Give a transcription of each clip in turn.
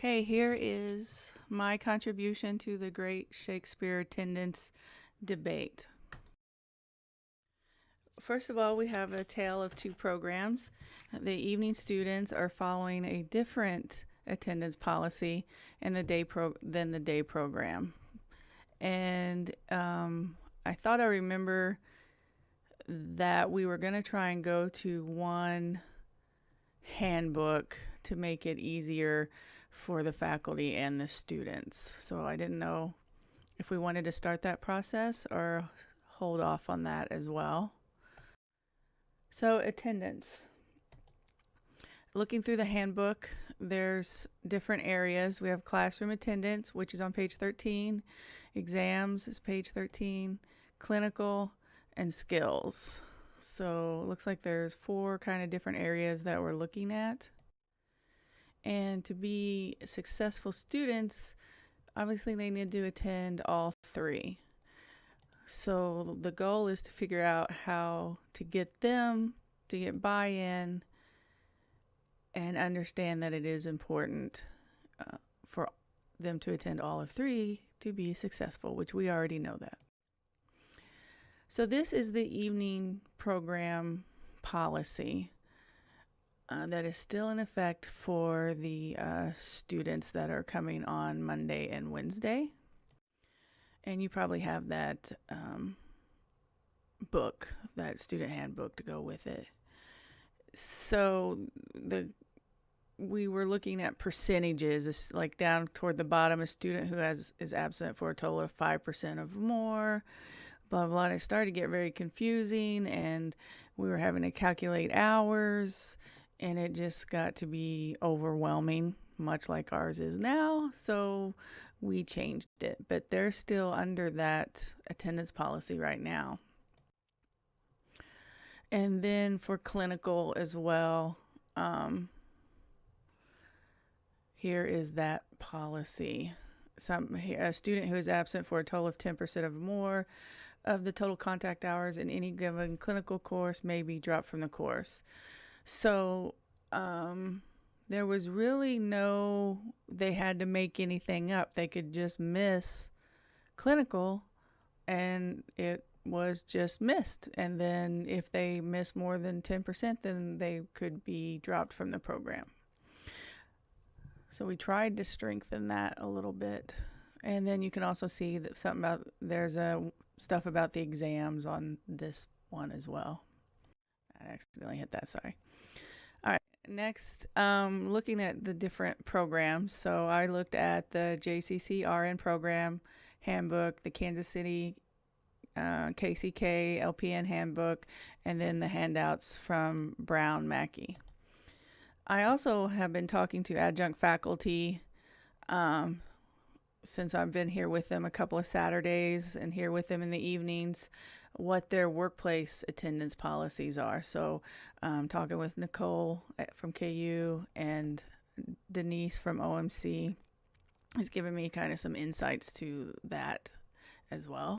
Okay, here is my contribution to the Great Shakespeare Attendance Debate. First of all, we have a tale of two programs. The evening students are following a different attendance policy than the day program. And I thought I remember that we were going to try and go to one handbook to make it easier for the faculty and the students. So I didn't know if we wanted to start that process or hold off on that as well. So attendance. Looking through the handbook, there's different areas. We have classroom attendance, which is on page 13. Exams is page 13. Clinical and skills. So it looks like there's 4 kind of different areas that we're looking at. And to be successful students, obviously they need to attend all 3. So the goal is to figure out how to get them to get buy-in and understand that it is important for them to attend all of 3 to be successful, which we already know that. So this is the evening program policy that is still in effect for the students that are coming on Monday and Wednesday. And you probably have that book, that student handbook to go with it. So we were looking at percentages. It's like down toward the bottom, a student who is absent for a total of 5% or more, blah, blah. And it started to get very confusing, and we were having to calculate hours, and it just got to be overwhelming, much like ours is now. So we changed it, but they're still under that attendance policy right now. And then for clinical as well, here is that policy. A student who is absent for a total of 10% or more of the total contact hours in any given clinical course may be dropped from the course. So there was really they had to make anything up. They could just miss clinical and it was just missed. And then if they miss more than 10%, then they could be dropped from the program. So we tried to strengthen that a little bit. And then you can also see that there's stuff about the exams on this one as well. I accidentally hit that, sorry. All right, next, looking at the different programs. So I looked at the JCC RN program handbook, the Kansas City KCK LPN handbook, and then the handouts from Brown Mackey. I also have been talking to adjunct faculty since I've been here with them a couple of Saturdays and here with them in the evenings, what their workplace attendance policies are. So talking with Nicole from KU and Denise from OMC has given me kind of some insights to that as well.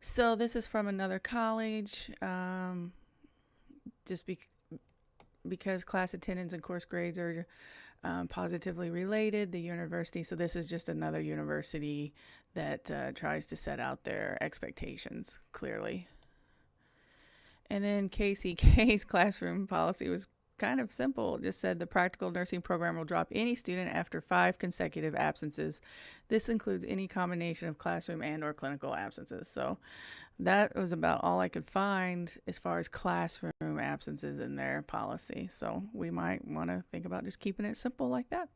So this is from another college, because class attendance and course grades are positively related, the university. So this is just another university that tries to set out their expectations clearly. And then KCK's classroom policy was kind of simple. It just said the practical nursing program will drop any student after 5 consecutive absences. This includes any combination of classroom and or clinical absences. So that was about all I could find as far as classroom absences in their policy. So we might want to think about just keeping it simple like that.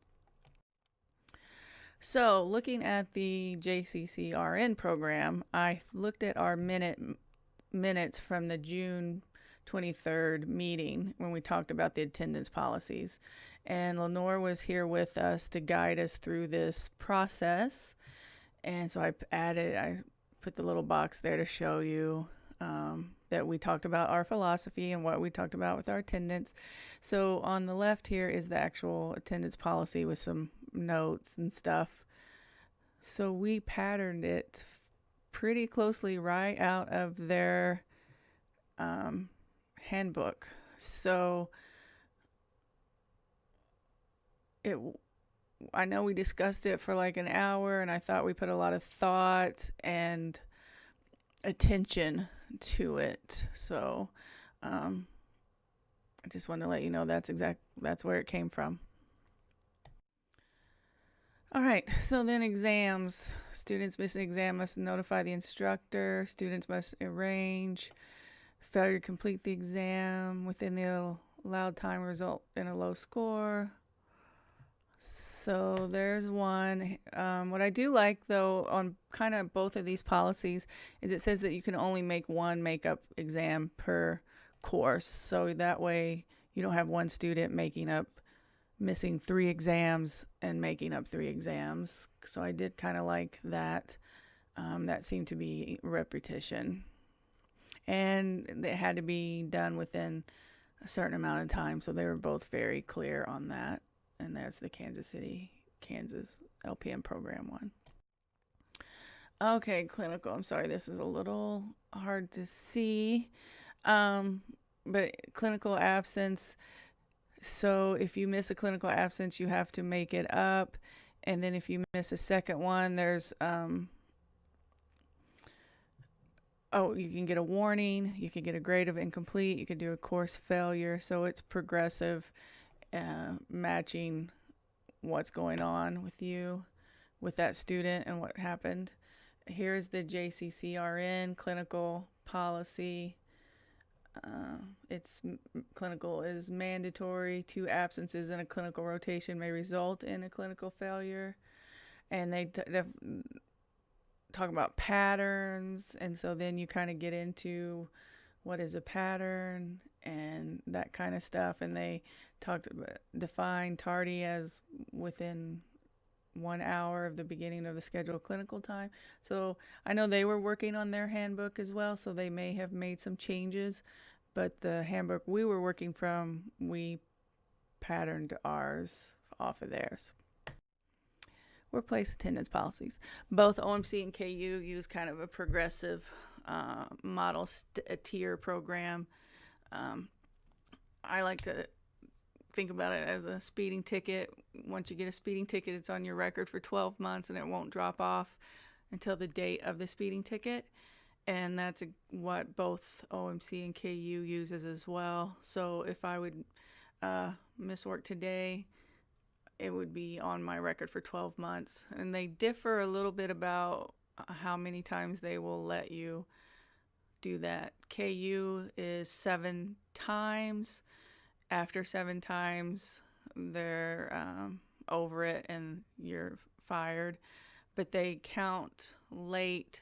So looking at the JCC RN program, I looked at our minutes from the June 23rd meeting when we talked about the attendance policies. And Lenore was here with us to guide us through this process. And so I put the little box there to show you that we talked about our philosophy and what we talked about with our attendance. So on the left here is the actual attendance policy with some notes and stuff. So we patterned it pretty closely right out of their handbook. So I know we discussed it for like an hour, and I thought we put a lot of thought and attention to it. So I just wanted to let you know that's where it came from. All right, so then exams. Students missing exam must notify the instructor. Students must arrange. Failure to complete the exam within the allowed time result in a low score. So there's one. What I do like, though, on kind of both of these policies is it says that you can only make one makeup exam per course. So that way you don't have one student missing 3 exams and making up 3 exams. So I did kind of like that. That seemed to be repetition. And it had to be done within a certain amount of time. So they were both very clear on that. And there's the Kansas LPN program one. Okay, clinical. I'm sorry, this is a little hard to see. But clinical absence. So if you miss a clinical absence, you have to make it up. And then if you miss a second one, there's you can get a warning, you can get a grade of incomplete, you can do a course failure. So it's progressive, matching what's going on with that student and what happened. Here's the JCCRN clinical policy. It's clinical is mandatory. 2 absences in a clinical rotation may result in a clinical failure. And they talk about patterns, and so then you kind of get into what is a pattern and that kind of stuff. And they define tardy as within 1 hour of the beginning of the scheduled clinical time. So I know they were working on their handbook as well, so they may have made some changes, but the handbook we were working from, we patterned ours off of theirs. Workplace attendance policies. Both OMC and KU use kind of a progressive model tier program. I like to think about it as a speeding ticket. Once you get a speeding ticket, it's on your record for 12 months and it won't drop off until the date of the speeding ticket. And that's what both OMC and KU uses as well. So if I would miss work today, it would be on my record for 12 months. And they differ a little bit about how many times they will let you do that. KU is 7 times. After 7 times, they're over it and you're fired. But they count late.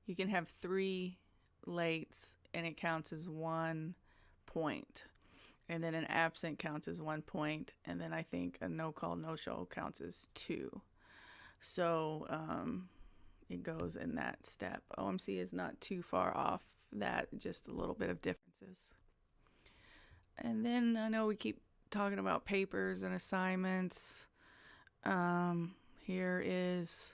You can have 3 lates and it counts as 1 point. And then an absent counts as 1 point. And then I think a no-call, no-show counts as 2. So it goes in that step. OMC is not too far off that, just a little bit of differences. And then I know we keep talking about papers and assignments. Here is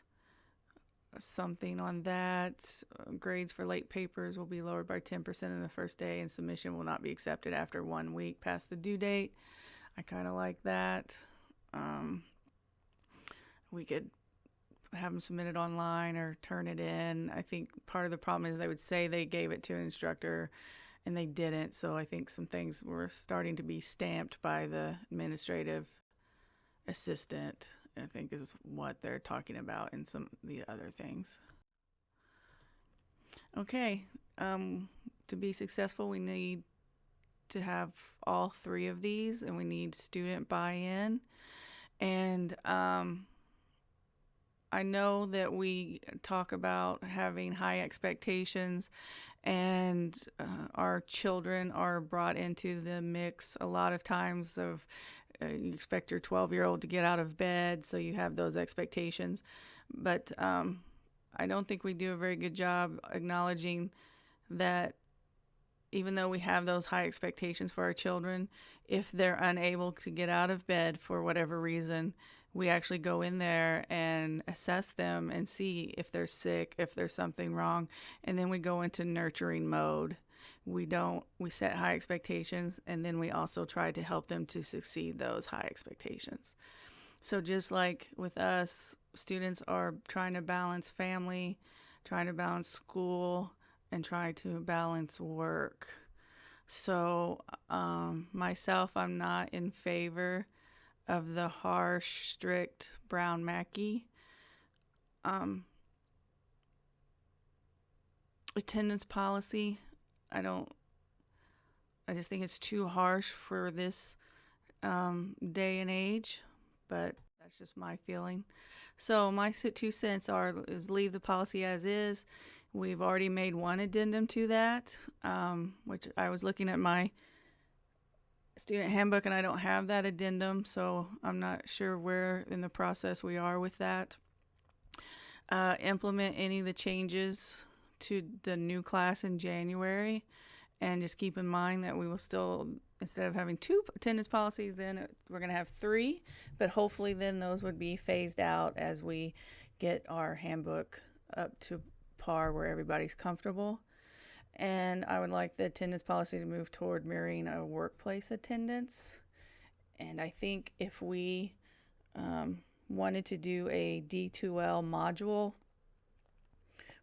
something on that. Grades for late papers will be lowered by 10% in the first day, and submission will not be accepted after 1 week past the due date. I kind of like that. We could have them submitted online or turn it in. I think part of the problem is they would say they gave it to an instructor and they didn't. So I think some things were starting to be stamped by the administrative assistant, I think is what they're talking about in some of the other things. Okay, to be successful, we need to have all 3 of these, and we need student buy-in. And I know that we talk about having high expectations, and our children are brought into the mix a lot of times of you expect your 12-year-old to get out of bed, so you have those expectations. But I don't think we do a very good job acknowledging that even though we have those high expectations for our children, if they're unable to get out of bed for whatever reason, we actually go in there and assess them and see if they're sick, if there's something wrong, and then we go into nurturing mode. We set high expectations, and then we also try to help them to succeed those high expectations. So just like with us, students are trying to balance family, trying to balance school, and try to balance work. So myself, I'm not in favor of the harsh, strict Brown Mackey um, attendance policy. I don't. I just think it's too harsh for this day and age, but that's just my feeling. So my 2 cents is leave the policy as is. We've already made one addendum to that, which I was looking at my student handbook and I don't have that addendum, so I'm not sure where in the process we are with that. Implement any of the changes to the new class in January, and just keep in mind that we will still, instead of having 2 attendance policies, then we're going to have 3, but hopefully then those would be phased out as we get our handbook up to par where everybody's comfortable. And I would like the attendance policy to move toward mirroring a workplace attendance. And I think if we wanted to do a D2L module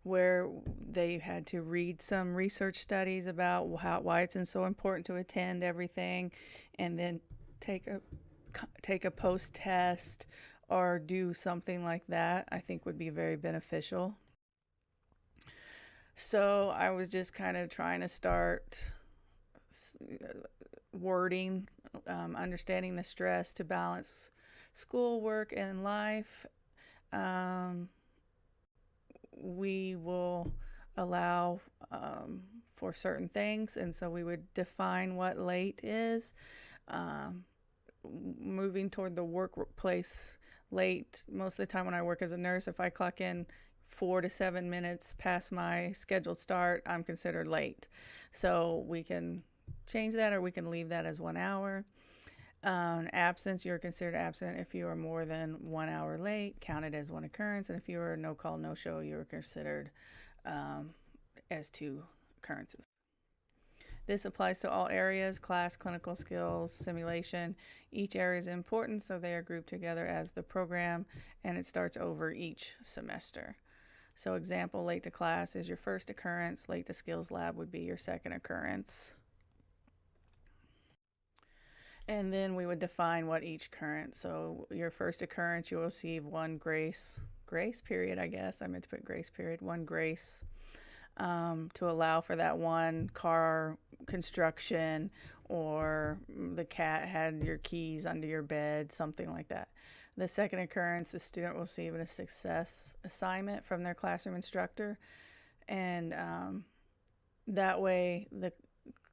where they had to read some research studies about why it's so important to attend everything, and then take a post test or do something like that, I think would be very beneficial. So I was just kind of trying to start wording, understanding the stress to balance school, work, and life. We will allow for certain things, and so we would define what late is. Moving toward the workplace late, most of the time when I work as a nurse, if I clock in 4 to 7 minutes past my scheduled start, I'm considered late. So we can change that, or we can leave that as 1 hour. Absence, you're considered absent if you are more than 1 hour late, counted as 1 occurrence. And if you are no call, no show, you're considered as 2 occurrences. This applies to all areas: class, clinical skills, simulation. Each area is important, so they are grouped together as the program, and it starts over each semester. So example, late to class is your first occurrence, late to skills lab would be your second occurrence. And then we would define what each occurrence. So your first occurrence, you'll receive 1 grace period, I guess. I meant to put grace period, 1 grace to allow for that 1 car construction, or the cat had your keys under your bed, something like that. The second occurrence, the student will receive a success assignment from their classroom instructor, and that way the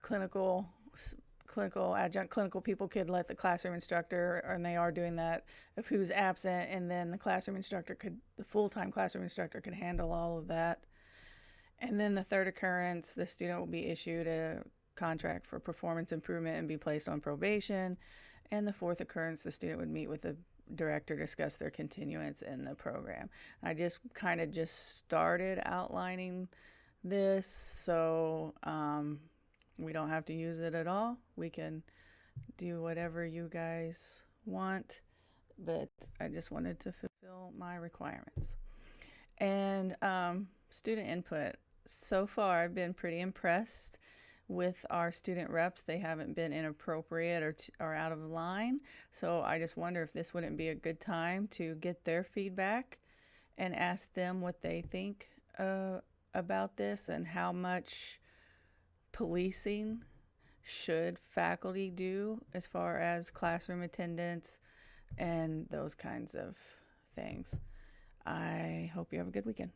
clinical adjunct clinical people could let the classroom instructor, and they are doing that, of who's absent, and then the full-time classroom instructor could handle all of that. And then the third occurrence, the student will be issued a contract for performance improvement and be placed on probation. And the fourth occurrence, the student would meet with the director, discuss their continuance in the program. I just kind of started outlining this, so we don't have to use it at all. We can do whatever you guys want, but I just wanted to fulfill my requirements. And student input. So far, I've been pretty impressed with our student reps. They haven't been inappropriate or out of line. So I just wonder if this wouldn't be a good time to get their feedback and ask them what they think about this, and how much policing should faculty do as far as classroom attendance and those kinds of things. I hope you have a good weekend.